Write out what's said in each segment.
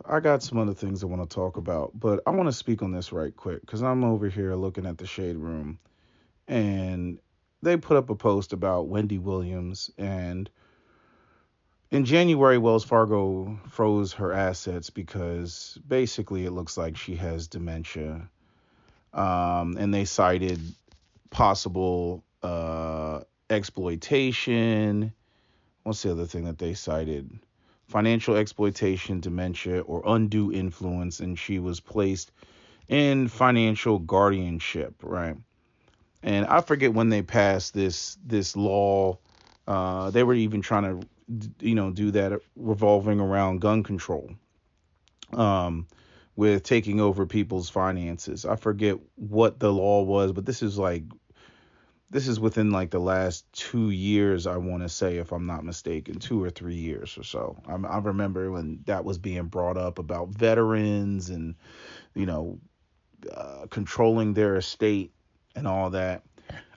I got some other things I want to talk about, but I want to speak on this right quick because I'm over here looking at the Shade Room, and they put up a post about Wendy Williams. And in January, Wells Fargo froze her assets because basically it looks like she has dementia. And they cited possible exploitation. What's the other thing that they cited? Financial exploitation, dementia, or undue influence, and she was placed in financial guardianship, right? And I forget when they passed this law. They were even trying to, do that revolving around gun control, um, with taking over people's finances. I forget what the law was, but this is within like the last 2 years, I want to say, if I'm not mistaken, 2 or 3 years or so. I remember when that was being brought up about veterans and, you know, controlling their estate and all that.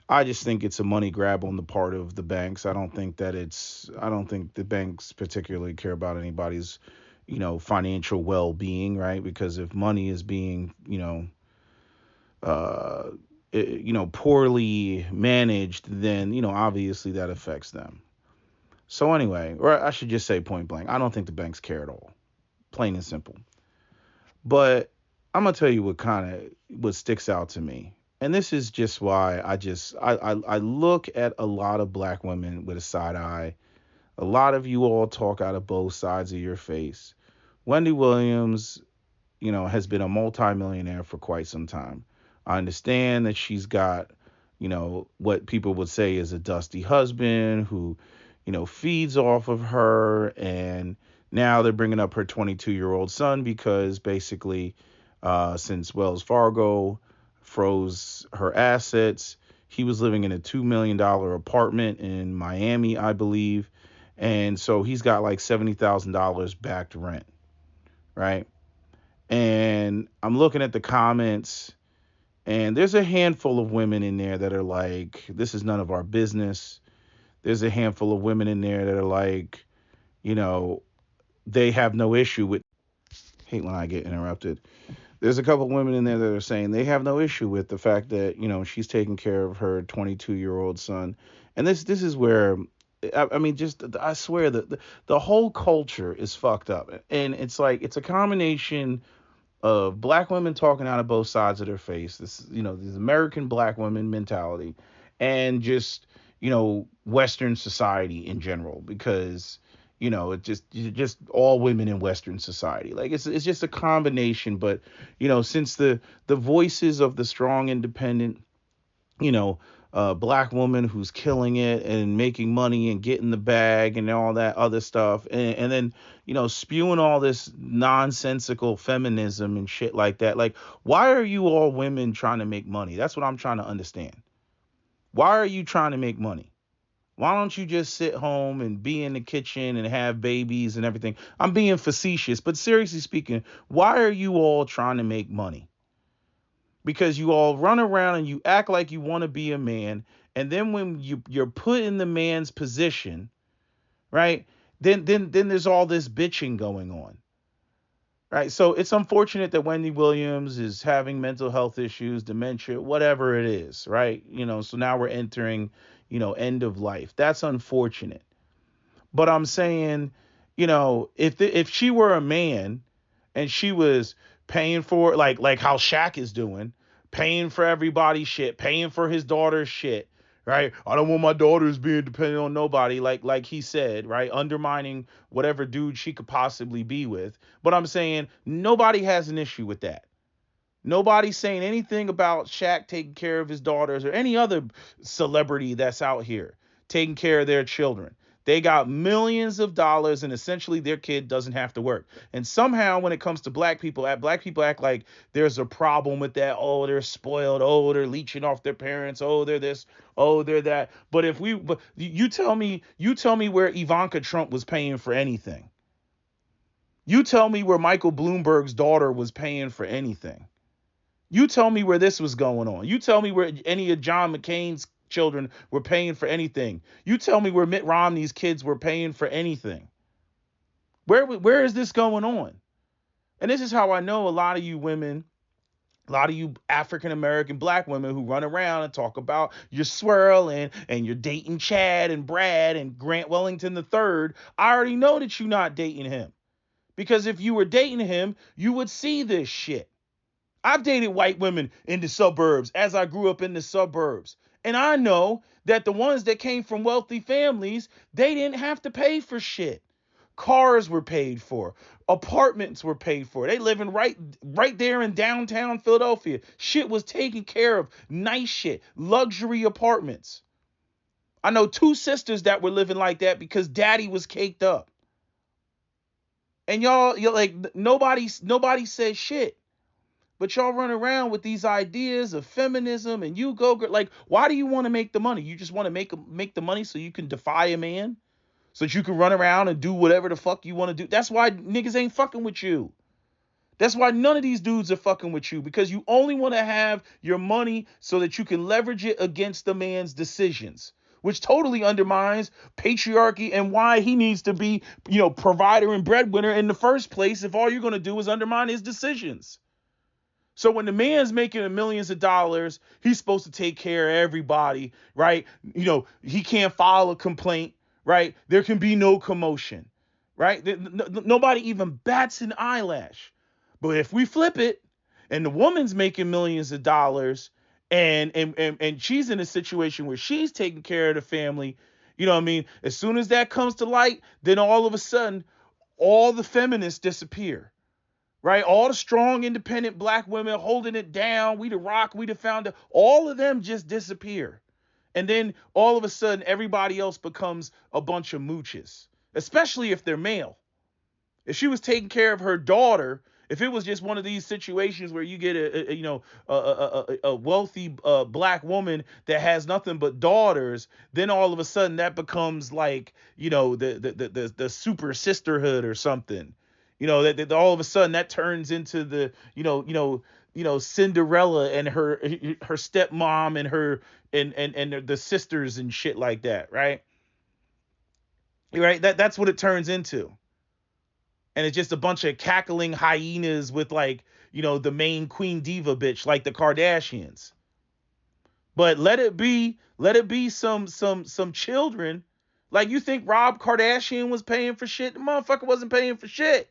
I just think it's a money grab on the part of the banks. I don't think the banks particularly care about anybody's, financial well-being, right? Because if money is being, uh, poorly managed, then, obviously that affects them. So anyway, or I should just say point blank, I don't think the banks care at all. Plain and simple. But I'm gonna tell you what sticks out to me. And this is just why I look at a lot of black women with a side eye. A lot of you all talk out of both sides of your face. Wendy Williams, has been a multimillionaire for quite some time. I understand that she's got, what people would say is a dusty husband who, feeds off of her. And now they're bringing up her 22-year-old son because basically, since Wells Fargo froze her assets, he was living in a $2 million apartment in Miami, I believe. And so he's got like $70,000 back to rent, right? And I'm looking at the comments, and there's a handful of women in there that are like, this is none of our business. There's a handful of women in there that are like, you know, they have no issue with, hate when I get interrupted. There's a couple of women in there that are saying they have no issue with the fact that, she's taking care of her 22-year-old son. And this is where, I mean, just, I swear that the whole culture is fucked up. And it's like, it's a combination of black women talking out of both sides of their face, this American black women mentality, and just, Western society in general, because, it's just all women in Western society. Like it's just a combination. But, since the voices of the strong, independent, you know, black woman who's killing it and making money and getting the bag and all that other stuff. And then, spewing all this nonsensical feminism and shit like that. Like, why are you all women trying to make money? That's what I'm trying to understand. Why are you trying to make money? Why don't you just sit home and be in the kitchen and have babies and everything? I'm being facetious, but seriously speaking, why are you all trying to make money? Because you all run around and you act like you want to be a man, and then when you're put in the man's position, right, then there's all this bitching going on, right? So it's unfortunate that Wendy Williams is having mental health issues, dementia, whatever it is, right? So now we're entering, end of life. That's unfortunate. But I'm saying, if she were a man and she was paying for, like how Shaq is doing, paying for everybody's shit, paying for his daughter's shit, right? I don't want my daughters being dependent on nobody, like he said, right? Undermining whatever dude she could possibly be with. But I'm saying nobody has an issue with that. Nobody's saying anything about Shaq taking care of his daughters or any other celebrity that's out here taking care of their children. They got millions of dollars and essentially their kid doesn't have to work. And somehow when it comes to black people act like there's a problem with that. Oh, they're spoiled. Oh, they're leeching off their parents. Oh, they're this. Oh, they're that. But you tell me where Ivanka Trump was paying for anything. You tell me where Michael Bloomberg's daughter was paying for anything. You tell me where this was going on. You tell me where any of John McCain's children were paying for anything. You tell me where Mitt Romney's kids were paying for anything. Where is this going on? And this is how I know a lot of you women, a lot of you African American black women who run around and talk about you're swirling and you're dating Chad and Brad and Grant Wellington III. I already know that you're not dating him. Because if you were dating him, you would see this shit. I've dated white women in the suburbs as I grew up in the suburbs. And I know that the ones that came from wealthy families, they didn't have to pay for shit. Cars were paid for. Apartments were paid for. They living right there in downtown Philadelphia. Shit was taken care of. Nice shit. Luxury apartments. I know two sisters that were living like that because daddy was caked up. And you're like, nobody says shit. But y'all run around with these ideas of feminism and you go, like, why do you want to make the money? You just want to make the money so you can defy a man? So that you can run around and do whatever the fuck you want to do? That's why niggas ain't fucking with you. That's why none of these dudes are fucking with you, because you only want to have your money so that you can leverage it against the man's decisions, which totally undermines patriarchy and why he needs to be, provider and breadwinner in the first place if all you're going to do is undermine his decisions. So when the man's making millions of dollars, he's supposed to take care of everybody, right? He can't file a complaint, right? There can be no commotion, right? Nobody even bats an eyelash. But if we flip it and the woman's making millions of dollars and she's in a situation where she's taking care of the family, you know what I mean? As soon as that comes to light, then all of a sudden, all the feminists disappear. Right? All the strong, independent black women holding it down. We the rock, we the founder. All of them just disappear. And then all of a sudden, everybody else becomes a bunch of mooches, especially if they're male. If she was taking care of her daughter, if it was just one of these situations where you get a wealthy black woman that has nothing but daughters, then all of a sudden that becomes like, the super sisterhood or something. That all of a sudden that turns into the, Cinderella and her stepmom and her and the sisters and shit like that, right? Right? That's what it turns into. And it's just a bunch of cackling hyenas with like, the main queen diva bitch like the Kardashians. But let it be some children. Like, you think Rob Kardashian was paying for shit? The motherfucker wasn't paying for shit.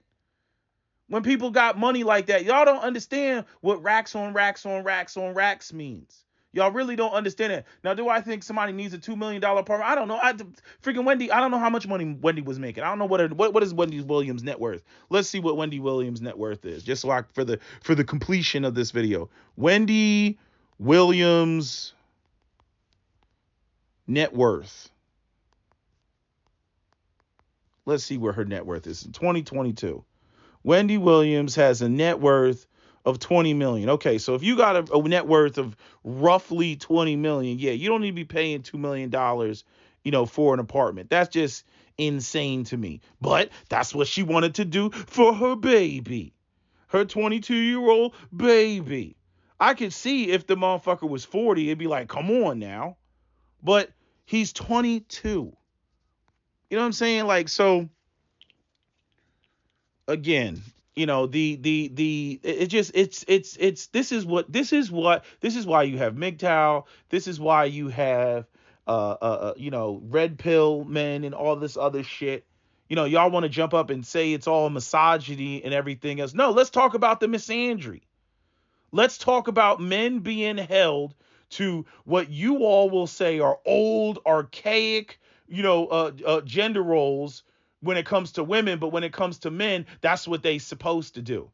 When people got money like that, y'all don't understand what racks on racks on racks on racks means. Y'all really don't understand it. Now, do I think somebody needs a $2 million apartment? I don't know. Freaking Wendy, I don't know how much money Wendy was making. I don't know what is Wendy Williams' net worth. Let's see what Wendy Williams' net worth is, just so for the completion of this video. Wendy Williams' net worth. Let's see where her net worth is in 2022. Wendy Williams has a net worth of 20 million. Okay, so if you got a net worth of roughly 20 million, yeah, you don't need to be paying $2 million, for an apartment. That's just insane to me. But that's what she wanted to do for her baby, her 22-year-old baby. I could see if the motherfucker was 40, it'd be like, come on now. But he's 22. You know what I'm saying? Like, so again, this is why you have MGTOW. This is why you have red pill men and all this other shit. Y'all want to jump up and say it's all misogyny and everything else. No, let's talk about the misandry. Let's talk about men being held to what you all will say are old, archaic, gender roles when it comes to women, but when it comes to men, that's what they supposed to do.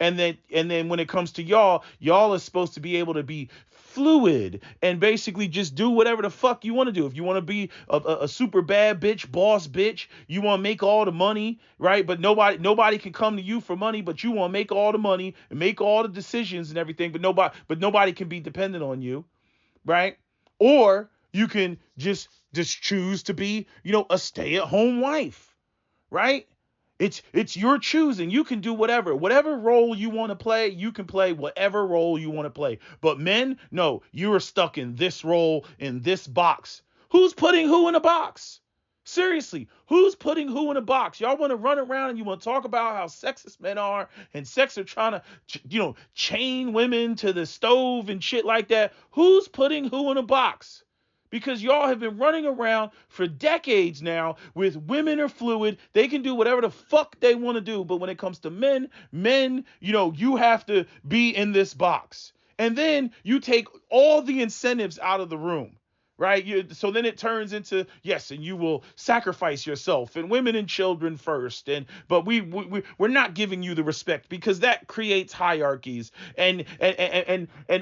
And then when it comes to y'all are supposed to be able to be fluid and basically just do whatever the fuck you want to do. If you want to be a super bad bitch, boss bitch, you want to make all the money, right? But nobody can come to you for money, but you want to make all the money and make all the decisions and everything, but nobody can be dependent on you, right? Or you can just choose to be, a stay-at-home wife. Right? It's your choosing. You can do whatever role you want to play. You can play whatever role you want to play. But men, no, you are stuck in this role, in this box. Who's putting who in a box? Seriously, who's putting who in a box? Y'all want to run around and you want to talk about how sexist men are and sex are trying to, chain women to the stove and shit like that. Who's putting who in a box? Because y'all have been running around for decades now with women are fluid. They can do whatever the fuck they want to do. But when it comes to men, you have to be in this box. And then you take all the incentives out of the room. Right? So then it turns into, yes, and you will sacrifice yourself and women and children first. But we're not giving you the respect because that creates hierarchies. And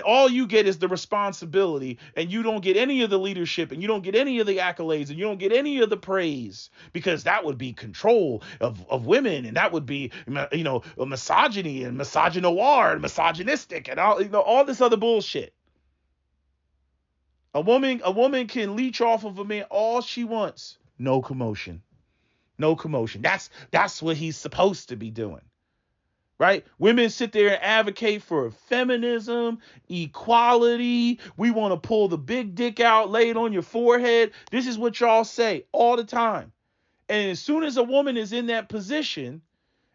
all you get is the responsibility, and you don't get any of the leadership, and you don't get any of the accolades, and you don't get any of the praise, because that would be control of women, and that would be, misogyny and misogynoir and misogynistic and all this other bullshit. A woman can leech off of a man all she wants. No commotion. No commotion. That's what he's supposed to be doing. Right? Women sit there and advocate for feminism, equality. We want to pull the big dick out, lay it on your forehead. This is what y'all say all the time. And as soon as a woman is in that position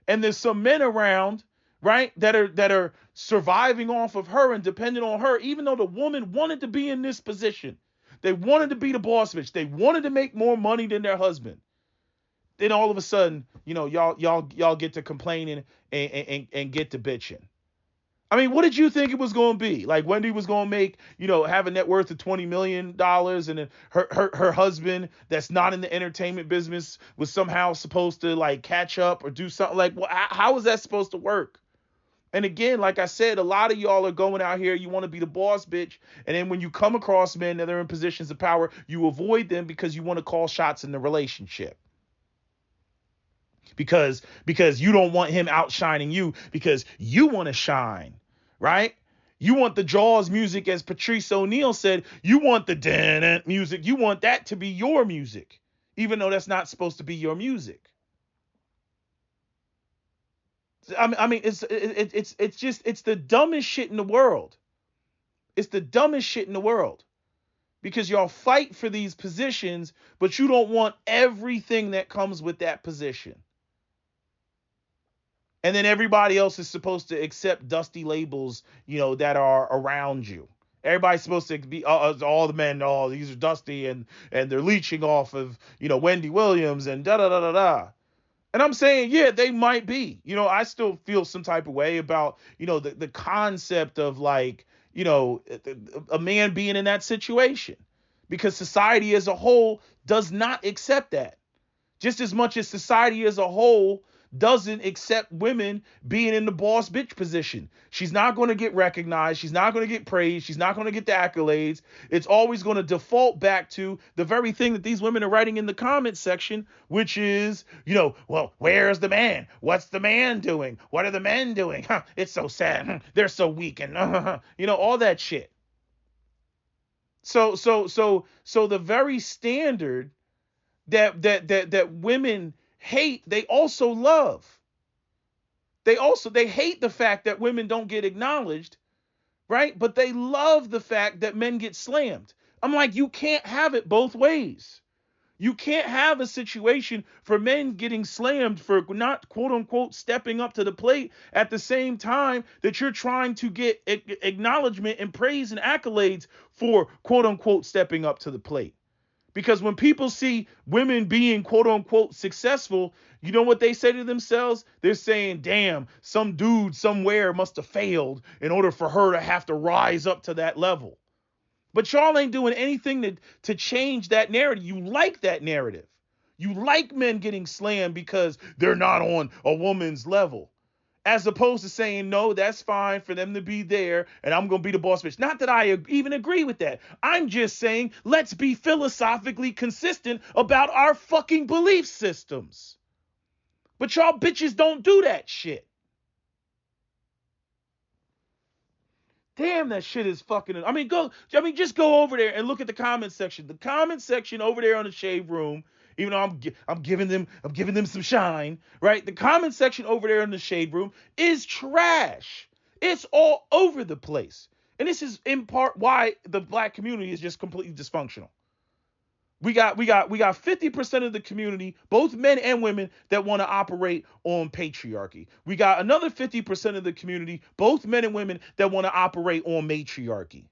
and there's some men around, right, that are surviving off of her and dependent on her, even though the woman wanted to be in this position, they wanted to be the boss bitch, they wanted to make more money than their husband. Then all of a sudden, y'all get to complaining and get to bitching. I mean, what did you think it was going to be? Like Wendy was going to make, have a net worth of $20 million, and then her husband that's not in the entertainment business was somehow supposed to like catch up or do something like, well, how is that supposed to work? And again, like I said, a lot of y'all are going out here, you want to be the boss bitch. And then when you come across men that are in positions of power, you avoid them because you want to call shots in the relationship. Because you don't want him outshining you, because you want to shine. Right? You want the Jaws music, as Patrice O'Neal said. You want the dun music. You want that to be your music, even though that's not supposed to be your music. I mean, it's the dumbest shit in the world. It's the dumbest shit in the world, because y'all fight for these positions, but you don't want everything that comes with that position. And then everybody else is supposed to accept dusty labels, that are around you. Everybody's supposed to be all the men. Oh, these are dusty, and they're leeching off of, Wendy Williams and da da da da da. And I'm saying, yeah, they might be. I still feel some type of way about, the concept of like, a man being in that situation, because society as a whole does not accept that. Just as much as society as a whole doesn't accept women being in the boss bitch position. She's not going to get recognized. She's not going to get praised. She's not going to get the accolades. It's always going to default back to the very thing that these women are writing in the comments section, which is, well, where's the man? What's the man doing? What are the men doing? It's so sad. They're so weak, and all that shit. So the very standard that women hate, they also love. They hate the fact that women don't get acknowledged, right? But they love the fact that men get slammed. I'm like, you can't have it both ways. You can't have a situation for men getting slammed for not, quote unquote, stepping up to the plate at the same time that you're trying to get acknowledgement and praise and accolades for, quote unquote, stepping up to the plate. Because when people see women being, quote unquote, successful, you know what they say to themselves? They're saying, damn, some dude somewhere must have failed in order for her to have to rise up to that level. But y'all ain't doing anything to change that narrative. You like that narrative. You like men getting slammed because they're not on a woman's level. As opposed to saying, no, that's fine for them to be there, and I'm going to be the boss bitch. Not that I even agree with that. I'm just saying, let's be philosophically consistent about our fucking belief systems. But y'all bitches don't do that shit. Damn, that shit is fucking. Just go over there and look at the comment section. The comment section over there on the Shade Room. Even though I'm giving them some shine, right? The comment section over there in the Shade Room is trash. It's all over the place. And this is in part why the black community is just completely dysfunctional. We got 50% of the community, both men and women, that want to operate on patriarchy. We got another 50% of the community, both men and women, that want to operate on matriarchy.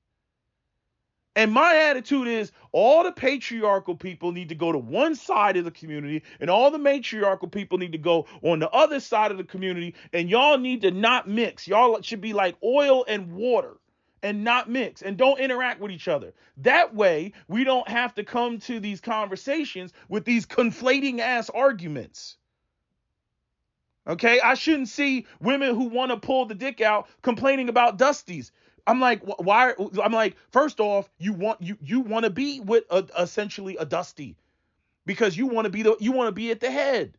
And my attitude is all the patriarchal people need to go to one side of the community and all the matriarchal people need to go on the other side of the community, and y'all need to not mix. Y'all should be like oil and water and not mix and don't interact with each other. That way we don't have to come to these conversations with these conflating ass arguments. Okay, I shouldn't see women who want to pull the dick out complaining about Dusties. I'm like, why? I'm like, first off, you want to be with essentially a Dusty because you want to be at the head.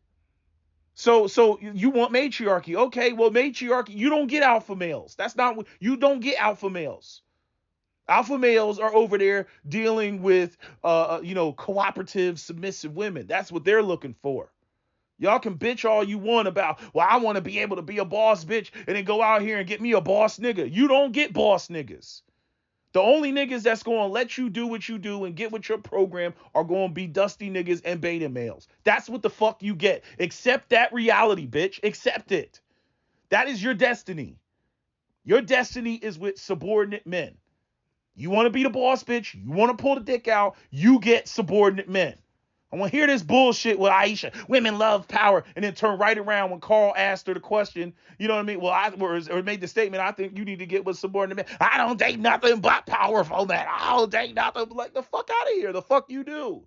So you want matriarchy. Okay, well, matriarchy, you don't get alpha males. That's not what you don't get alpha males. Alpha males are over there dealing with cooperative, submissive women. That's what they're looking for. Y'all can bitch all you want about, well, I want to be able to be a boss bitch and then go out here and get me a boss nigga. You don't get boss niggas. The only niggas that's going to let you do what you do and get with your program are going to be dusty niggas and beta males. That's what the fuck you get. Accept that reality, bitch. Accept it. That is your destiny. Your destiny is with subordinate men. You want to be the boss bitch. You want to pull the dick out. You get subordinate men. I want to hear this bullshit with Aisha. Women love power. And then turn right around when Carl asked her the question. You know what I mean? Well, or made the statement, I think you need to get with subordinate men. I don't date nothing but powerful men. I don't date nothing. Like, the fuck out of here. The fuck you do.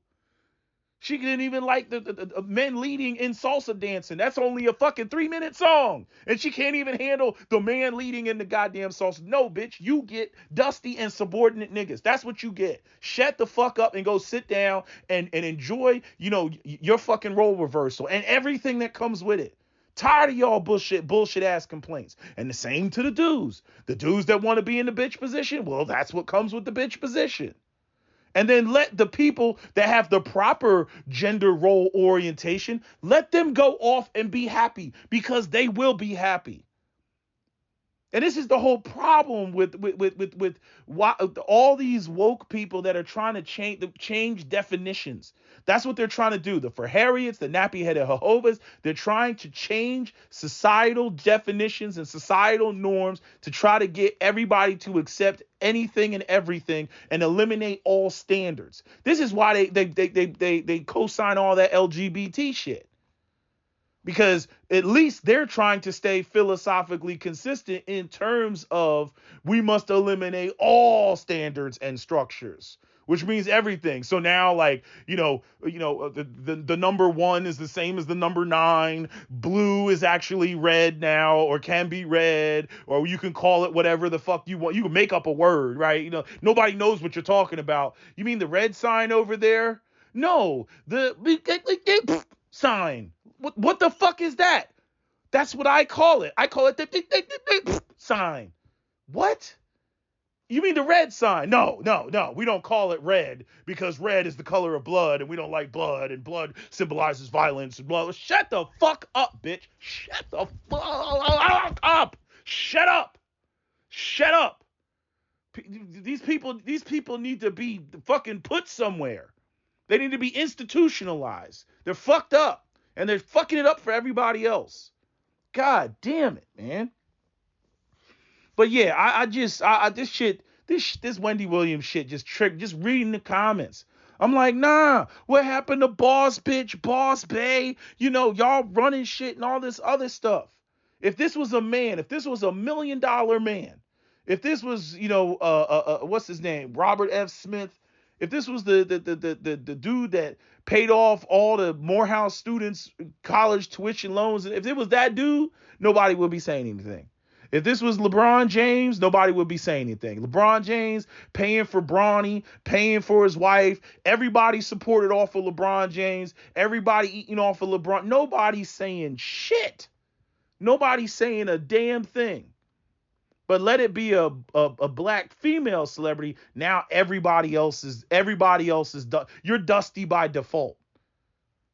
She didn't even like the men leading in salsa dancing. That's only a fucking 3-minute song. And she can't even handle the man leading in the goddamn salsa. No, bitch, you get dusty and subordinate niggas. That's what you get. Shut the fuck up and go sit down and enjoy, your fucking role reversal and everything that comes with it. Tired of y'all bullshit ass complaints. And the same to the dudes. The dudes that want to be in the bitch position, well, that's what comes with the bitch position. And then let the people that have the proper gender role orientation, let them go off and be happy, because they will be happy. And this is the whole problem with all these woke people that are trying to change definitions. That's what they're trying to do. The For Harriets, the nappy-headed Jehovah's, they're trying to change societal definitions and societal norms to try to get everybody to accept anything and everything and eliminate all standards. This is why they co-sign all that LGBT shit. Because at least they're trying to stay philosophically consistent in terms of we must eliminate all standards and structures, which means everything. So now, like, the number 1 is the same as the number 9. Blue is actually red now, or can be red, or you can call it whatever the fuck you want. You can make up a word, right? Nobody knows what you're talking about. You mean the red sign over there? No, the sign. What the fuck is that? That's what I call it. I call it the sign. What? You mean the red sign? No. We don't call it red because red is the color of blood and we don't like blood, and blood symbolizes violence and blood. Shut the fuck up, bitch. Shut the fuck up. Shut up. Shut up. These people need to be fucking put somewhere. They need to be institutionalized. They're fucked up. And they're fucking it up for everybody else. God damn it, man. But yeah, this Wendy Williams shit just tricked. Just reading the comments, I'm like, nah. What happened to boss bitch, boss bae? Y'all running shit and all this other stuff. If this was a man, if this was $1 million man, if this was what's his name, Robert F. Smith. If this was the dude that paid off all the Morehouse students' college tuition loans, if it was that dude, nobody would be saying anything. If this was LeBron James, nobody would be saying anything. LeBron James paying for Bronny, paying for his wife. Everybody supported off of LeBron James. Everybody eating off of LeBron. Nobody's saying shit. Nobody's saying a damn thing. But let it be a black female celebrity. Now everybody else is you're dusty by default.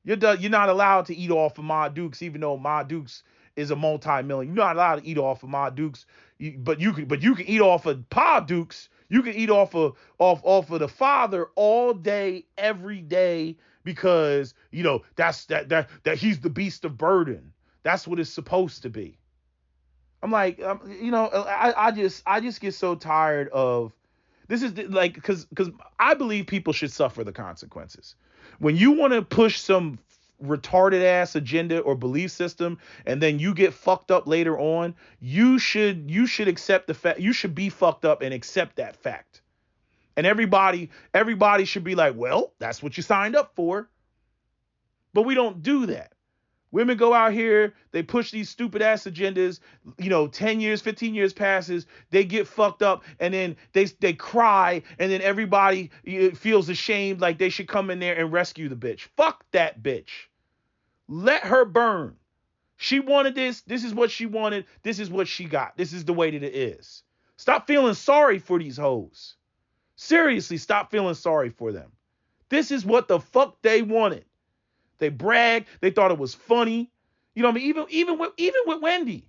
You're not allowed to eat off of Ma Dukes, even though Ma Dukes is a multi-million. You're not allowed to eat off of Ma Dukes, but you can eat off of Pa Dukes. You can eat off of the father all day, every day, because that he's the beast of burden. That's what it's supposed to be. I'm like, I just get so tired of this. Is like, because I believe people should suffer the consequences. When you want to push some retarded ass agenda or belief system, and then you get fucked up later on, you should accept the fact. You should be fucked up and accept that fact. And everybody should be like, well, that's what you signed up for. But we don't do that. Women go out here, they push these stupid ass agendas, 10 years, 15 years passes, they get fucked up, and then they cry, and then everybody feels ashamed like they should come in there and rescue the bitch. Fuck that bitch. Let her burn. She wanted this. This is what she wanted. This is what she got. This is the way that it is. Stop feeling sorry for these hoes. Seriously, stop feeling sorry for them. This is what the fuck they wanted. They bragged. They thought it was funny. You know what I mean? Even with Wendy.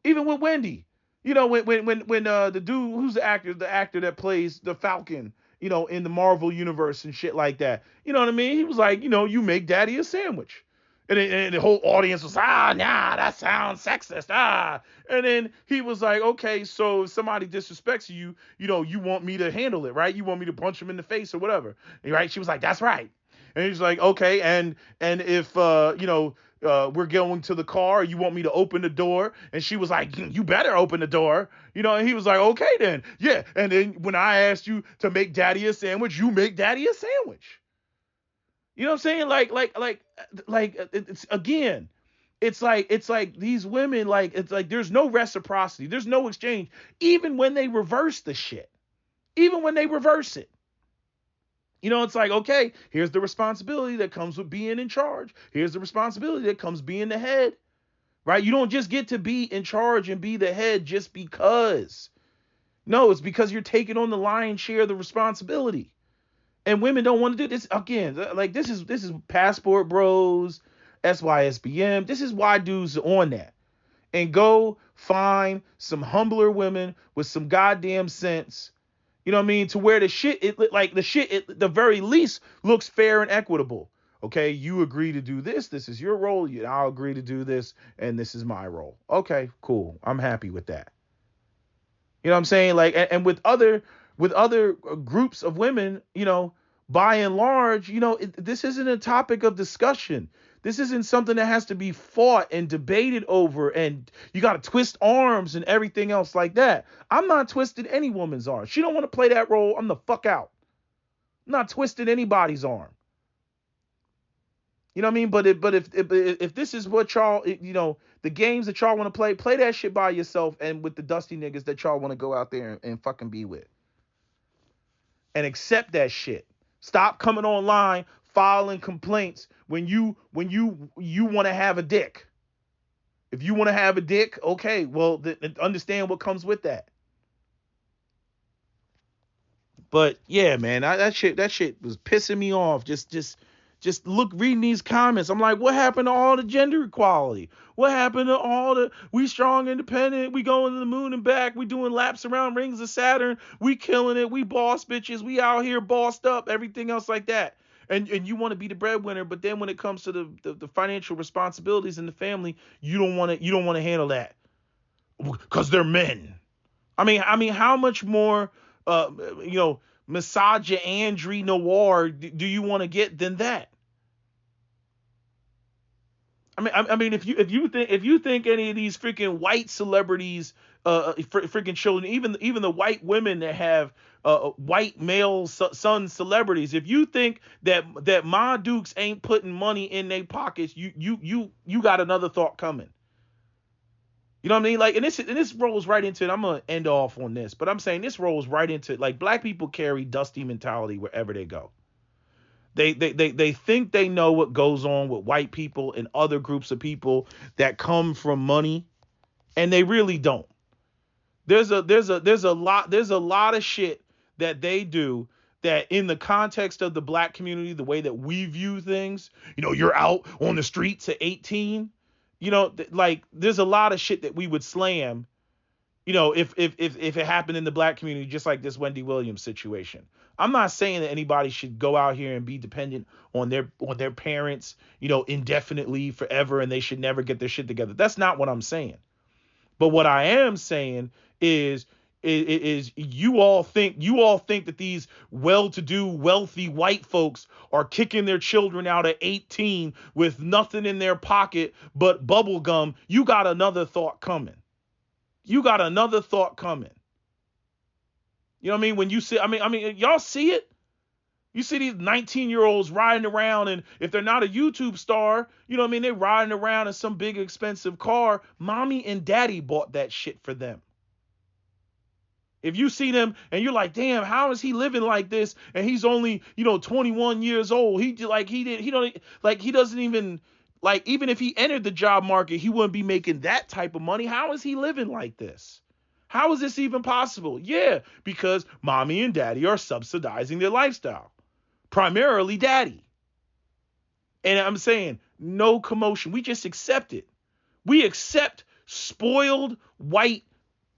Even with Wendy. When the dude, who's the actor that plays the Falcon, in the Marvel universe and shit like that. You know what I mean? He was like, you make daddy a sandwich. And the whole audience was, nah, that sounds sexist. And then he was like, okay, so if somebody disrespects you, you want me to handle it, right? You want me to punch him in the face or whatever. Right? She was like, that's right. And he's like, okay, and if we're going to the car, you want me to open the door? And she was like, you better open the door. And he was like, okay then. Yeah. And then when I asked you to make daddy a sandwich, you make daddy a sandwich. You know what I'm saying? Like it's again, it's like these women, it's like there's no reciprocity, there's no exchange, even when they reverse the shit, even when they reverse it. It's like, okay, here's the responsibility that comes with being in charge. Here's the responsibility that comes being the head, right? You don't just get to be in charge and be the head just because. No, it's because you're taking on the lion's share of the responsibility. And women don't want to do this. Again, like this is Passport Bros, SYSBM. This is why dudes are on that. And go find some humbler women with some goddamn sense. You know what I mean? To where the shit, the very least looks fair and equitable. Okay, you agree to do this. This is your role. I'll agree to do this. And this is my role. Okay, cool. I'm happy with that. You know what I'm saying? Like, and with other groups of women, by and large, this isn't a topic of discussion. This isn't something that has to be fought and debated over, and you got to twist arms and everything else like that. I'm not twisting any woman's arm. She don't want to play that role. I'm the fuck out. I'm not twisting anybody's arm. You know what I mean? But if this is what y'all, the games that y'all want to play that shit by yourself and with the dusty niggas that y'all want to go out there and fucking be with. And accept that shit. Stop coming online filing complaints when you want to have a dick. If you want to have a dick, okay, well, understand what comes with that. But yeah, man, that shit was pissing me off. Just reading these comments. I'm like, what happened to all the gender equality? What happened to all the we strong, independent, we going to the moon and back, we doing laps around rings of Saturn, we killing it, we boss bitches, we out here bossed up, everything else like that. And you want to be the breadwinner, but then when it comes to the financial responsibilities in the family, you don't want to handle that because they're men. I mean, how much more misogyny noir do you want to get than that? I mean, if you think any of these freaking white celebrities, freaking children, even the white women that have white male son celebrities, if you think that Ma Dukes ain't putting money in their pockets, you got another thought coming. You know what I mean? Like, and this rolls right into it. I'm gonna end off on this, but I'm saying this rolls right into it. Like, black people carry dusty mentality wherever they go. They think they know what goes on with white people and other groups of people that come from money, and they really don't. There's a lot of shit that they do that in the context of the black community, the way that we view things, you're out on the streets at 18, Like there's a lot of shit that we would slam, if it happened in the black community, just like this Wendy Williams situation. I'm not saying that anybody should go out here and be dependent on their parents, indefinitely forever, and they should never get their shit together. That's not what I'm saying. But what I am saying is you all think that these well-to-do, wealthy white folks are kicking their children out at 18 with nothing in their pocket but bubble gum. You got another thought coming. You got another thought coming. You know what I mean? When you see, y'all see it. You see these 19-year-olds riding around, and if they're not a YouTube star, they're riding around in some big expensive car. Mommy and daddy bought that shit for them. If you see them and you're like, damn, how is he living like this? And he's only, 21 years old. He doesn't even, like, even if he entered the job market, he wouldn't be making that type of money. How is he living like this? How is this even possible? Yeah, because mommy and daddy are subsidizing their lifestyle. Primarily daddy. And I'm saying no commotion. We just accept it. We accept spoiled white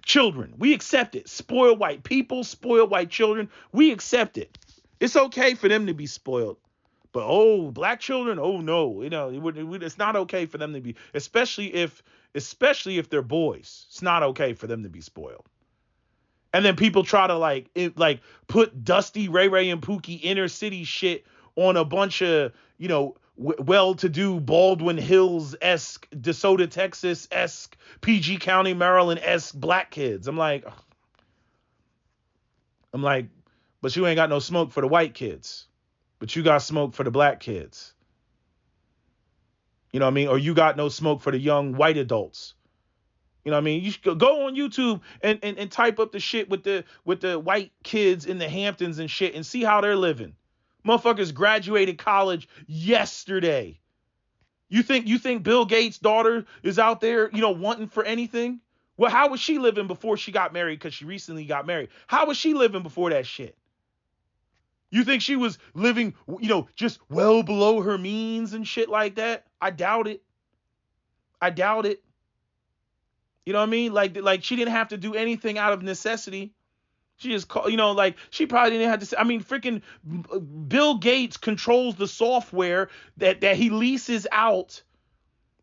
children. We accept it. Spoiled white people, spoiled white children. We accept it. It's okay for them to be spoiled. But black children, no, it's not okay for them to be, especially if they're boys. It's not okay for them to be spoiled. And then people try to put Dusty, Ray Ray, and Pookie inner city shit on a bunch of, well-to-do Baldwin Hills-esque, DeSoto, Texas-esque, PG County, Maryland-esque black kids. I'm like, but you ain't got no smoke for the white kids. But you got smoke for the black kids. You know what I mean? Or you got no smoke for the young white adults. You know what I mean? You should go on YouTube and type up the shit with the white kids in the Hamptons and shit and see how they're living. Motherfuckers graduated college yesterday. You think Bill Gates' daughter is out there, wanting for anything? Well, how was she living before she got married? Because she recently got married. How was she living before that shit? You think she was living, just well below her means and shit like that? I doubt it. You know what I mean? Like she didn't have to do anything out of necessity. She just she probably didn't have to say, freaking Bill Gates controls the software that he leases out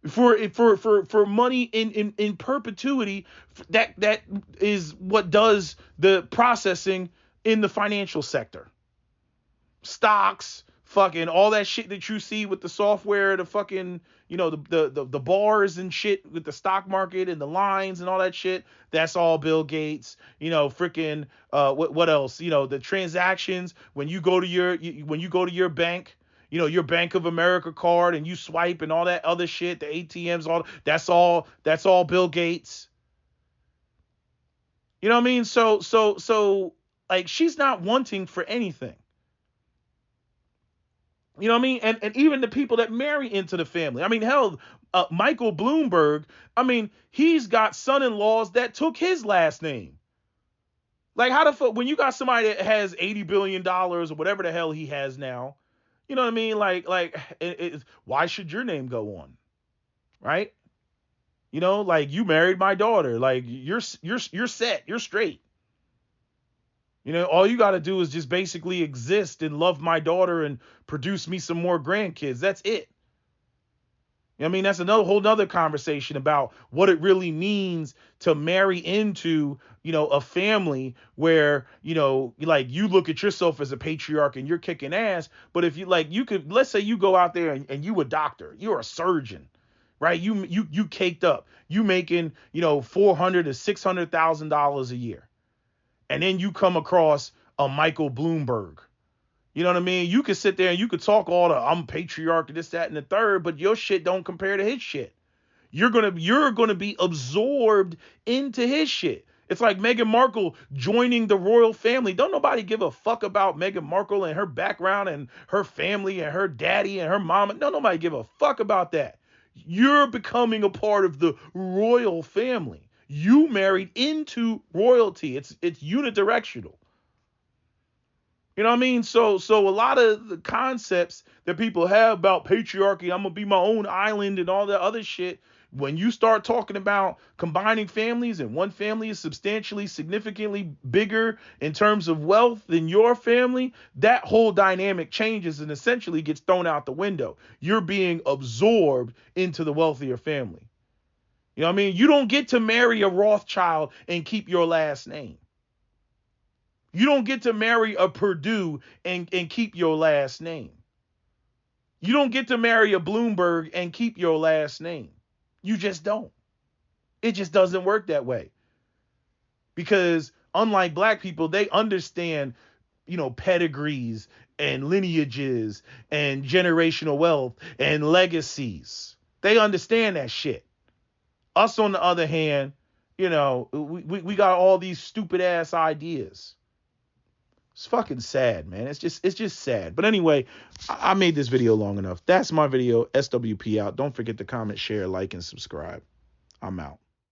for money in perpetuity. That is what does the processing in the financial sector. Stocks, fucking all that shit that you see with the software, the fucking, the bars and shit with the stock market and the lines and all that shit. That's all Bill Gates. Freaking what else? The transactions when you go to your bank, your Bank of America card and you swipe and all that other shit, the ATMs, that's all Bill Gates. You know what I mean? So like she's not wanting for anything. You know what I mean? And even the people that marry into the family. Hell, Michael Bloomberg, he's got son-in-laws that took his last name. Like, how the fuck, when you got somebody that has $80 billion or whatever the hell he has now, you know what I mean? Why should your name go on? Right? You married my daughter. Like, you're set. You're straight. All you got to do is just basically exist and love my daughter and produce me some more grandkids. That's it. That's whole nother conversation about what it really means to marry into, a family where, you look at yourself as a patriarch and you're kicking ass. But if let's say you go out there and you a doctor, you're a surgeon, right? You caked up, you making, $400,000 to $600,000 a year. And then you come across a Michael Bloomberg. You know what I mean? You could sit there and you could talk all the I'm patriarch, this, that, and the third, but your shit don't compare to his shit. You're gonna be absorbed into his shit. It's like Meghan Markle joining the royal family. Don't nobody give a fuck about Meghan Markle and her background and her family and her daddy and her mama. Don't nobody give a fuck about that. You're becoming a part of the royal family. You married into royalty. It's unidirectional. You know what I mean? So a lot of the concepts that people have about patriarchy, I'm gonna be my own island and all that other shit, When you start talking about combining families and one family is substantially, significantly bigger in terms of wealth than your family, that whole dynamic changes and essentially gets thrown out the window. You're being absorbed into the wealthier family. You know what I mean? You don't get to marry a Rothschild and keep your last name. You don't get to marry a Purdue and keep your last name. You don't get to marry a Bloomberg and keep your last name. You just don't. It just doesn't work that way. Because unlike black people, they understand, pedigrees and lineages and generational wealth and legacies. They understand that shit. Us, on the other hand, we got all these stupid ass ideas. It's fucking sad, man. It's just sad. But anyway, I made this video long enough. That's my video. SWP out. Don't forget to comment, share, like, and subscribe. I'm out.